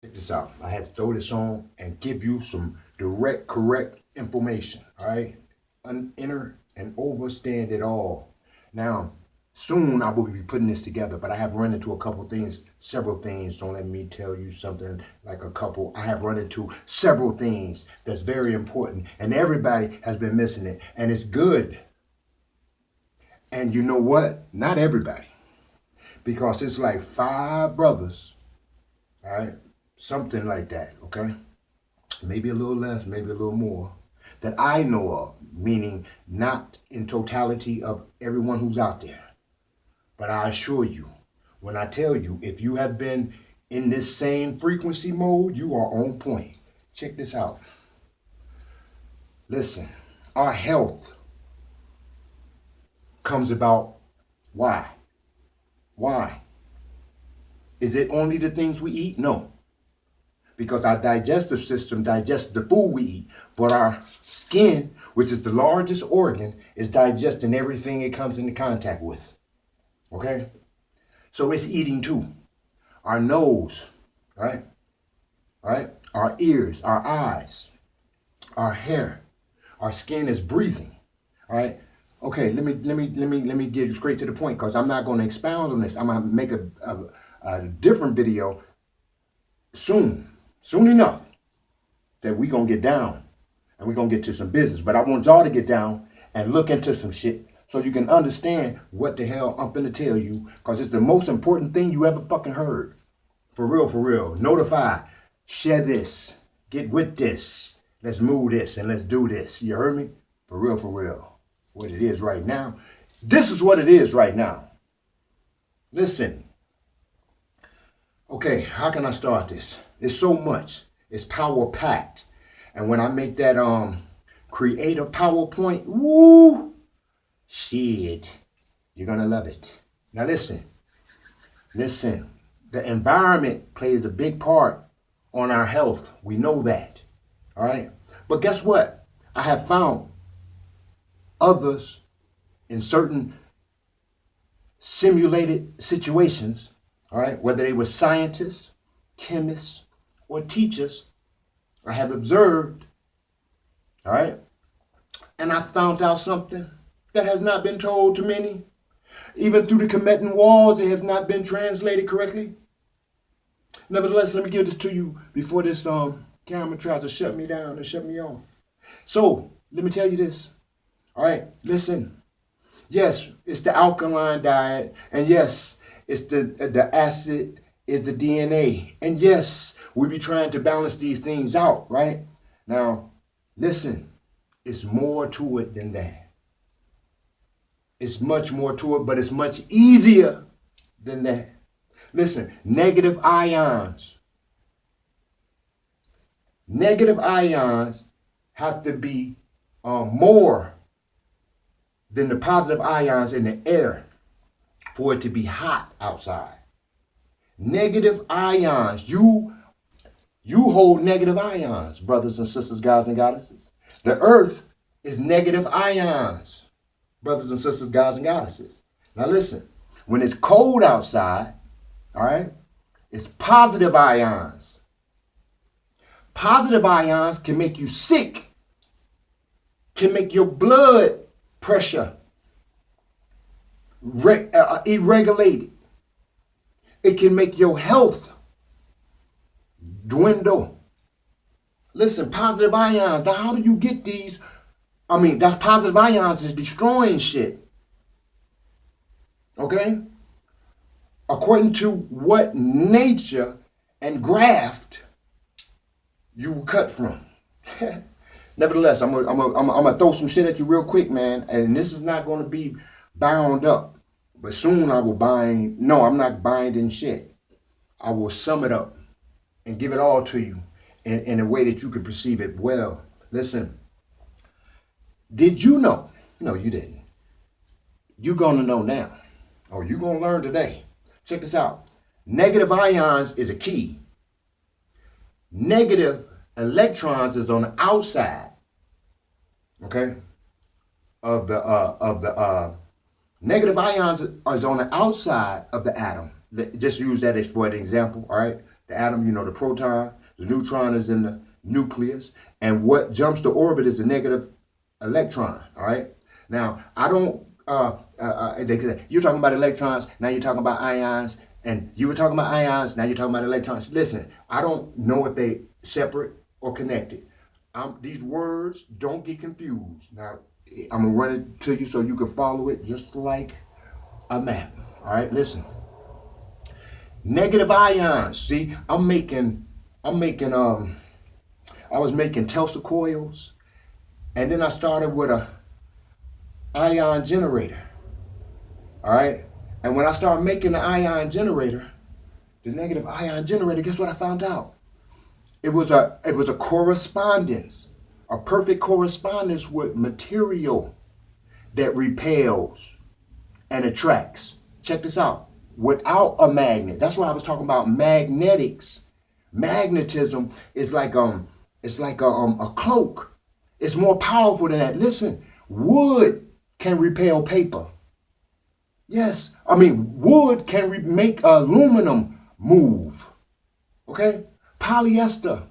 Check this out. I had to throw this on and give you some direct, correct information. All right, enter and overstand it all. Now, soon I will be putting this together, but I have run into a couple things, several things. Don't let me tell you something like a couple. I have run into several things that's very important, and everybody has been missing it, and it's good. And you know what? Not everybody, because it's like five brothers, all right, something like that. Okay, maybe a little less, maybe a little more, that I know of, meaning not in totality of everyone who's out there. But I assure you, when I tell you, if you have been in this same frequency mode, you are on point. Check this out. Listen, our health comes about. Why? Why? Is it only the things we eat? No, because our digestive system digests the food we eat, but our skin, which is the largest organ, is digesting everything it comes into contact with. Okay? So it's eating too. Our nose, right? Right? Our ears, our eyes, our hair, our skin is breathing. All right? Okay, let me get straight to the point because I'm not going to expound on this. I'm gonna make a different video soon enough that we gonna get down and we gonna get to some business. But I want y'all to get down and look into some shit so you can understand what the hell I'm finna tell you, because it's the most important thing you ever fucking heard. For real, for real. Notify, share this, get with this, let's move this and let's do this. You heard me? For real, for real. What it is right now. This is what it is right now. Listen. Okay, how can I start this? It's so much. It's power packed. And when I make that create a PowerPoint, woo, shit, you're gonna love it. Now listen. The environment plays a big part on our health. We know that. All right. But guess what? I have found others in certain simulated situations, all right, whether they were scientists, chemists, or teachers, I have observed, all right, and I found out something that has not been told to many. Even through the Tibetan walls, it has not been translated correctly. Nevertheless, let me give this to you before this camera tries to shut me down and shut me off. So, let me tell you this. All right, listen. Yes, it's the alkaline diet, and yes, it's the acid is the DNA. And yes, we be trying to balance these things out, right? Now, listen, it's more to it than that. It's much more to it, but it's much easier than that. Listen, negative ions. Negative ions have to be more than the positive ions in the air for it to be hot outside. Negative ions. You hold negative ions, brothers and sisters, guys and goddesses. The earth is negative ions, brothers and sisters, guys and goddesses. Now listen, when it's cold outside, all right, it's positive ions. Positive ions can make you sick, can make your blood pressure irregulated. It can make your health dwindle. Listen, positive ions. Now, how do you get these? I mean, that's positive ions is destroying shit. Okay? According to what nature and graft you cut from. Nevertheless, I'm gonna throw some shit at you real quick, man. And this is not gonna be bound up. But soon I will bind. No, I'm not binding shit. I will sum it up and give it all to you in a way that you can perceive it well. Listen, did you know? No, you didn't. You're gonna know now. Or you're gonna learn today. Check this out. Negative ions is a key. Negative electrons is on the outside, okay, of the negative ions is on the outside of the atom. Just use that as for an example, all right? The atom, the proton, the neutron is in the nucleus, and what jumps to orbit is the negative electron. All right. Now, I don't. You're talking about electrons. Now you're talking about ions, and you were talking about ions. Now you're talking about electrons. Listen, I don't know if they separate or connected. These words don't get confused. Now, I'm gonna run it to you so you can follow it just like a map. All right. Listen. Negative ions. See, I was making Tesla coils, and then I started with a ion generator. All right. And when I started making the ion generator, the negative ion generator, guess what I found out? It was a correspondence, a perfect correspondence with material that repels and attracts. Check this out. Without a magnet, that's why I was talking about magnetics. Magnetism is like a cloak. It's more powerful than that. Listen, wood can repel paper. Yes, I mean wood can make aluminum move. Okay, polyester,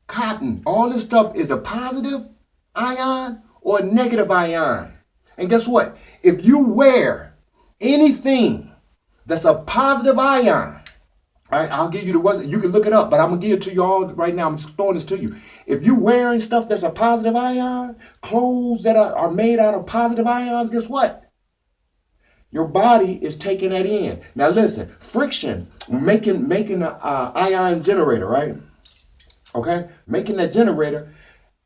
cotton, all this stuff is a positive ion or a negative ion. And guess what? If you wear anything that's a positive ion, all right, I'll give you the words. You can look it up, but I'm gonna give it to you all right now. I'm throwing this to you. If you're wearing stuff that's a positive ion, clothes that are made out of positive ions, guess what? Your body is taking that in. Now listen, friction, making an ion generator, right? Okay, making that generator,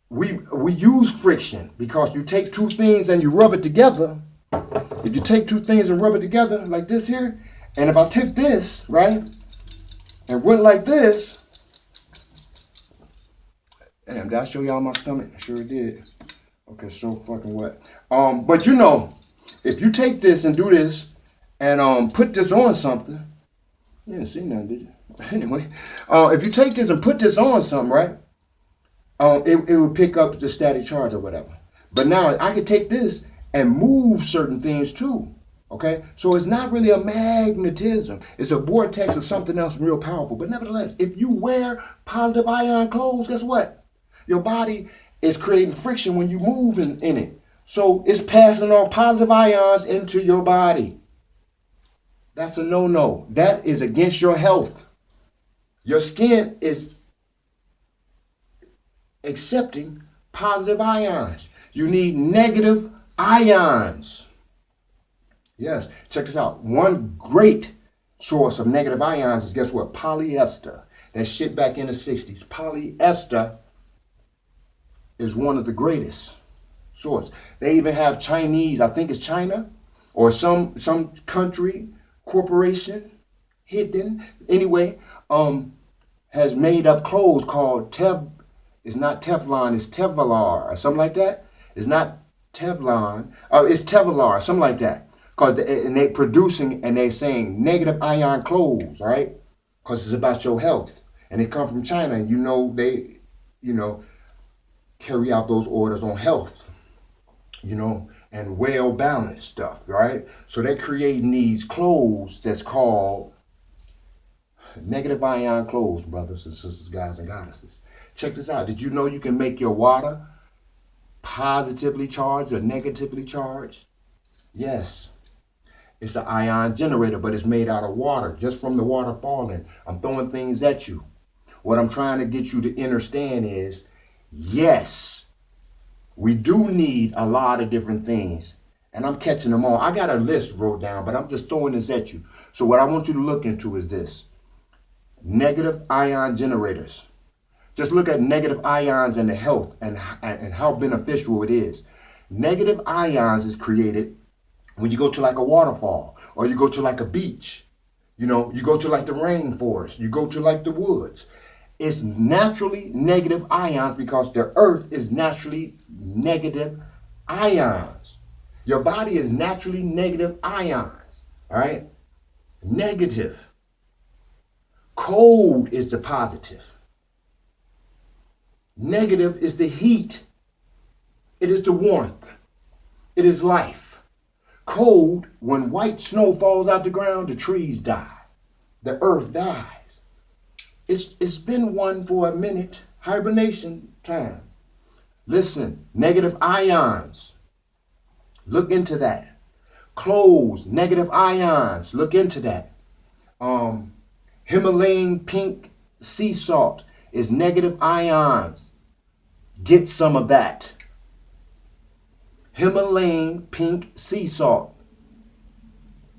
we use friction because you take two things and you rub it together. If you take two things and rub it together like this here, and if I took this, right, and went like this, damn, did I show y'all my stomach? I sure did. Okay, so fucking what? But if you take this and do this and put this on something, you didn't see nothing, did you? Anyway, if you take this and put this on something, right, it would pick up the static charge or whatever. But now I could take this and move certain things too. Okay, so it's not really a magnetism. It's a vortex or something else real powerful. But nevertheless, if you wear positive ion clothes, guess what? Your body is creating friction when you move in it. So it's passing on positive ions into your body. That's a no-no. That is against your health. Your skin is accepting positive ions. You need negative ions. Yes, check this out. One great source of negative ions is, guess what? Polyester. That shit back in the 60s. Polyester is one of the greatest source. They even have Chinese, I think it's China, or some country, corporation, hidden, anyway, has made up clothes called it's not Teflon, it's Tevlar, or something like that. It's not Teflon, it's Tevlar, something like that. And they producing and they saying negative ion clothes, all right? Because it's about your health. And they come from China, and they carry out those orders on health, and well-balanced stuff, right? So they're creating these clothes that's called negative ion clothes, brothers and sisters, guys and goddesses. Check this out. Did you know you can make your water positively charged or negatively charged? Yes. It's an ion generator, but it's made out of water, just from the water falling. I'm throwing things at you. What I'm trying to get you to understand is, yes, we do need a lot of different things. And I'm catching them all. I got a list wrote down, but I'm just throwing this at you. So what I want you to look into is this. Negative ion generators. Just look at negative ions and the health and how beneficial it is. Negative ions is created when you go to like a waterfall, or you go to like a beach, you go to like the rainforest, you go to like the woods. It's naturally negative ions because the earth is naturally negative ions. Your body is naturally negative ions, all right? Negative. Cold is the positive. Negative is the heat. It is the warmth. It is life. Cold, when white snow falls out the ground, the trees die. The earth dies. It's been one for a minute. Hibernation time. Listen, negative ions. Look into that. Clothes, negative ions. Look into that. Himalayan pink sea salt is negative ions. Get some of that. Himalayan pink sea salt.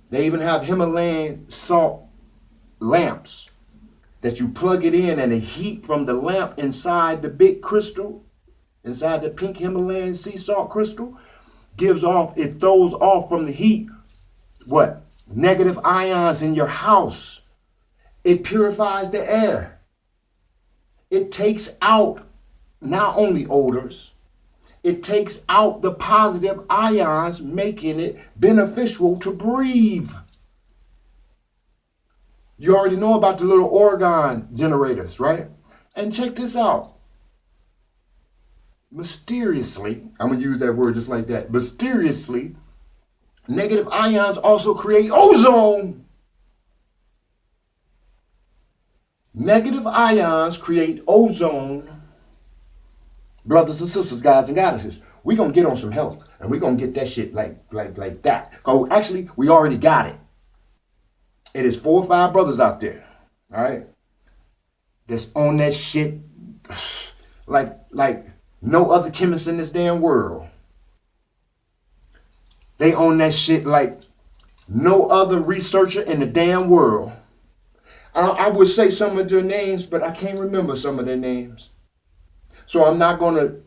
They even have Himalayan salt lamps that you plug it in, and the heat from the lamp inside the big crystal, inside the pink Himalayan sea salt crystal, it throws off from the heat what? Negative ions in your house. It purifies the air. It takes out not only odors, it takes out the positive ions, making it beneficial to breathe. You already know about the little organ generators, right? And check this out. Mysteriously, I'm going to use that word just like that. Mysteriously, negative ions also create ozone. Negative ions create ozone. Brothers and sisters, guys and goddesses, we're going to get on some health, and we're going to get that shit like that. Oh, actually, we already got it. It is 4 or 5 brothers out there, all right, that's on that shit like no other chemist in this damn world. They own that shit like no other researcher in the damn world. I would say some of their names, but I can't remember some of their names. So I'm not going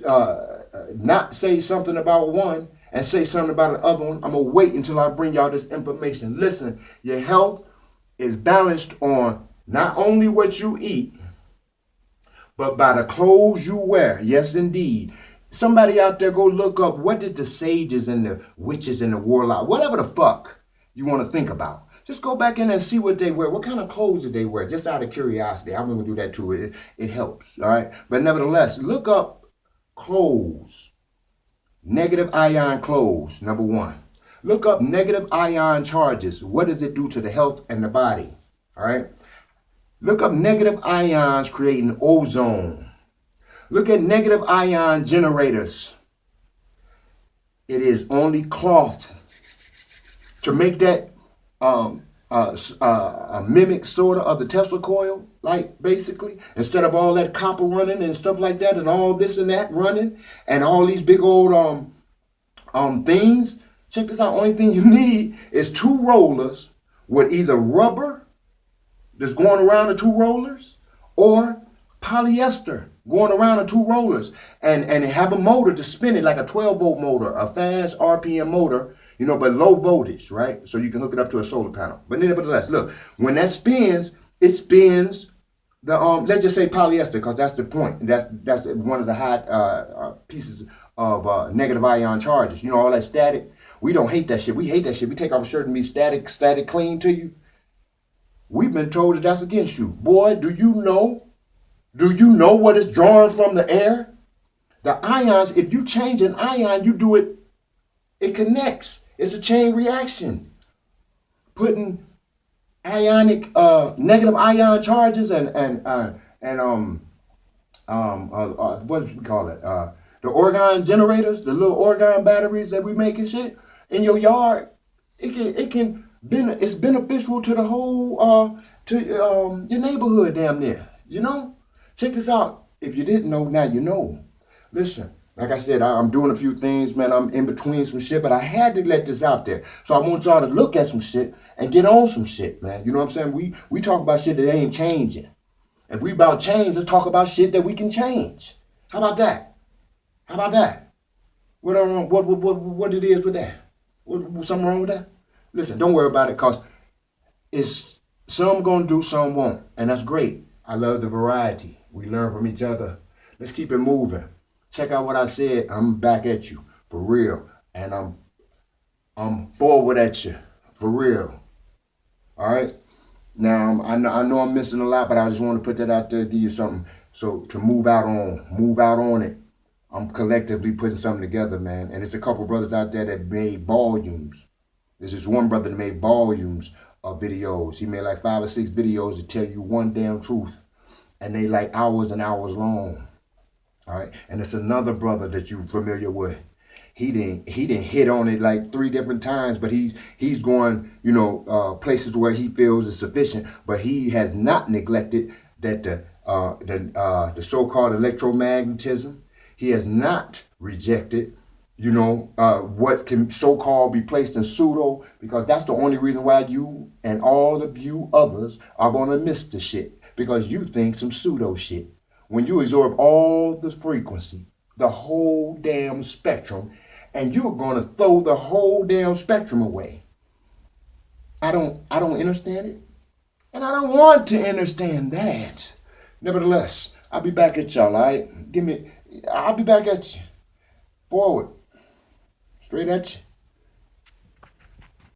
to not say something about one and say something about the other one. I'm going to wait until I bring y'all this information. Listen, your health is balanced on not only what you eat, but by the clothes you wear. Yes, indeed. Somebody out there go look up, what did the sages and the witches and the warlocks, whatever the fuck you want to think about. Just go back in and see what they wear. What kind of clothes did they wear? Just out of curiosity. I'm going to do that too. It helps, all right? But nevertheless, look up clothes. Negative ion clothes, number 1. Look up negative ion charges. What does it do to the health and the body? All right? Look up negative ions creating ozone. Look at negative ion generators. It is only cloth to make that a mimic sort of the Tesla coil, like basically, instead of all that copper running and stuff like that and all this and that running and all these big old things. Check this out. Only thing you need is 2 rollers with either rubber that's going around the 2 rollers or polyester going around the 2 rollers and have a motor to spin it like a 12-volt motor, a fast RPM motor, but low voltage, right? So you can hook it up to a solar panel. But nevertheless, look, when that spins, it spins the let's just say polyester, because that's the point. That's one of the high pieces of negative ion charges. All that static. We don't hate that shit. We hate that shit. We take off a shirt and be static clean to you. We've been told that that's against you. Boy, do you know? Do you know what is drawn from the air? The ions, if you change an ion, you do it, it connects. It's a chain reaction. Putting ionic, negative ion charges and what do we call it? The organ generators, the little organ batteries that we make and shit in your yard. It's beneficial to the whole your neighborhood damn near. Check this out. If you didn't know, now you know. Listen. Like I said, I'm doing a few things, man. I'm in between some shit, but I had to let this out there. So I want y'all to look at some shit and get on some shit, man. You know what I'm saying? We talk about shit that ain't changing. If we about change, let's talk about shit that we can change. How about that? How about that? What it is with that? Something wrong with that? Listen, don't worry about it, because it's some gonna do, some won't. And that's great. I love the variety. We learn from each other. Let's keep it moving. Check out what I said. I'm back at you for real, and I'm forward at you for real. All right. Now I know I'm missing a lot, but I just want to put that out there to you something. So to move out on it. I'm collectively putting something together, man. And it's a couple brothers out there that made volumes. There's this one brother that made volumes videos. He made like 5 or 6 videos to tell you one damn truth. And they like hours and hours long. All right. And it's another brother that you're familiar with. He didn't hit on it like 3 different times, but he's going, places where he feels is sufficient, but he has not neglected that the so-called electromagnetism. He has not rejected, what can so-called be placed in pseudo, because that's the only reason why you and all of you others are gonna miss the shit, because you think some pseudo shit. When you absorb all the frequency, the whole damn spectrum, and you're gonna throw the whole damn spectrum away. I don't understand it. And I don't want to understand that. Nevertheless, I'll be back at y'all, all right? I'll be back at you. Forward. Straight at you.